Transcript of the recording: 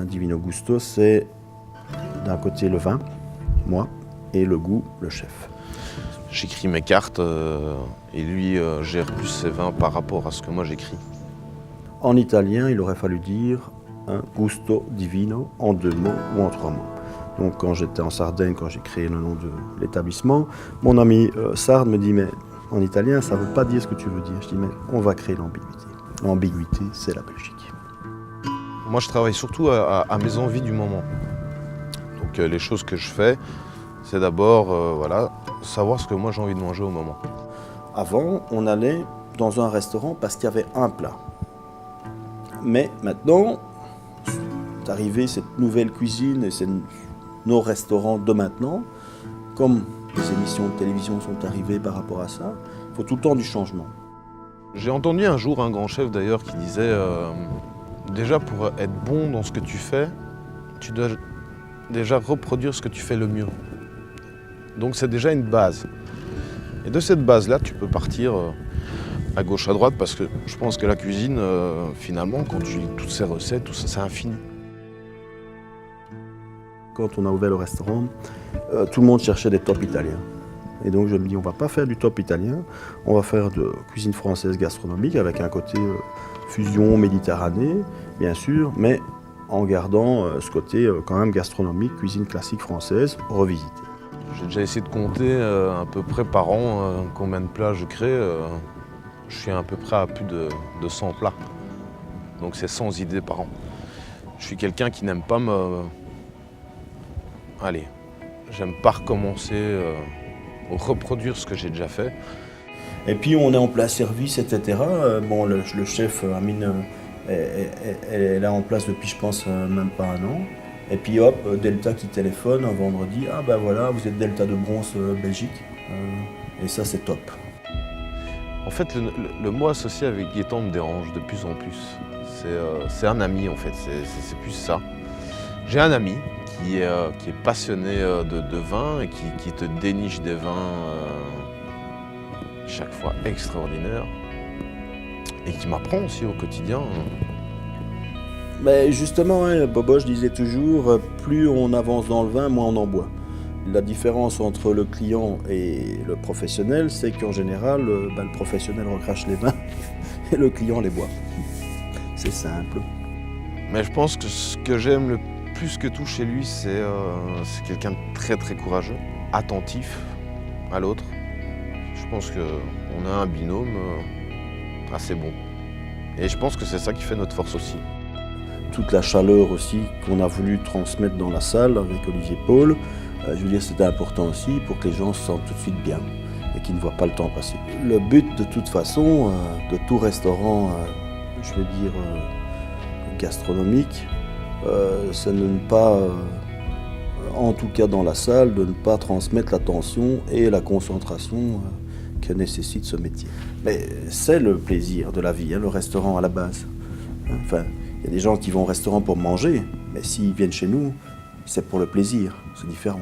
Un divino gusto, c'est d'un côté le vin, moi, et le goût, le chef. J'écris mes cartes et lui gère plus ses vins par rapport à ce que moi j'écris. En italien, il aurait fallu dire un gusto divino en 2 mots ou en 3 mots. Donc quand j'étais en Sardaigne, quand j'ai créé le nom de l'établissement, mon ami sarde me dit mais en italien ça ne veut pas dire ce que tu veux dire. Je dis mais on va créer l'ambiguïté. L'ambiguïté c'est la Belgique. Moi je travaille surtout à mes envies du moment. Donc les choses que je fais, c'est d'abord voilà, savoir ce que moi j'ai envie de manger au moment. Avant on allait dans un restaurant parce qu'il y avait un plat. Mais maintenant, c'est arrivé cette nouvelle cuisine et nos restaurants de maintenant, comme les émissions de télévision sont arrivées par rapport à ça, il faut tout le temps du changement. J'ai entendu un jour un grand chef d'ailleurs qui disait déjà pour être bon dans ce que tu fais, tu dois déjà reproduire ce que tu fais le mieux. Donc c'est déjà une base. Et de cette base-là, tu peux partir à gauche, à droite, parce que je pense que la cuisine, finalement, quand tu lis toutes ces recettes, tout ça, c'est infini. Quand on a ouvert le restaurant, tout le monde cherchait des tops italiens. Et donc je me dis, on ne va pas faire du top italien, on va faire de cuisine française gastronomique avec un côté fusion méditerranée, bien sûr, mais en gardant ce côté quand même gastronomique, cuisine classique française, revisitée. J'ai déjà essayé de compter à peu près par an combien de plats je crée. Je suis à peu près à plus de 100 plats. Donc c'est 100 idées par an. Je suis quelqu'un qui n'aime pas j'aime pas recommencer, reproduire ce que j'ai déjà fait. Et puis on est en place service, etc. Bon, le chef Amine, elle est là en place depuis, je pense, même pas 1 an. Et puis hop, Delta qui téléphone un vendredi. Ah ben voilà, vous êtes Delta de bronze Belgique. Et ça, c'est top. En fait, le mot associé avec Gaëtan me dérange de plus en plus. C'est un ami, en fait, c'est plus ça. J'ai un ami qui est passionné de vin et qui te déniche des vins chaque fois extraordinaires et qui m'apprend aussi au quotidien. Mais justement, hein, Bobo, je disais toujours, plus on avance dans le vin, moins on en boit. La différence entre le client et le professionnel, c'est qu'en général, le professionnel recrache les vins et le client les boit. C'est simple. Mais je pense que ce que j'aime le plus que tout chez lui, c'est quelqu'un de très très courageux, attentif à l'autre. Je pense qu'on a un binôme assez bon. Et je pense que c'est ça qui fait notre force aussi. Toute la chaleur aussi qu'on a voulu transmettre dans la salle avec Olivier Paul, je veux dire c'était important aussi pour que les gens se sentent tout de suite bien et qu'ils ne voient pas le temps passer. Le but de toute façon de tout restaurant, je veux dire gastronomique, c'est de ne pas, en tout cas dans la salle, de ne pas transmettre l'attention et la concentration que nécessite ce métier. Mais c'est le plaisir de la vie, hein, le restaurant à la base. Enfin, il y a des gens qui vont au restaurant pour manger, mais s'ils viennent chez nous, c'est pour le plaisir, c'est différent.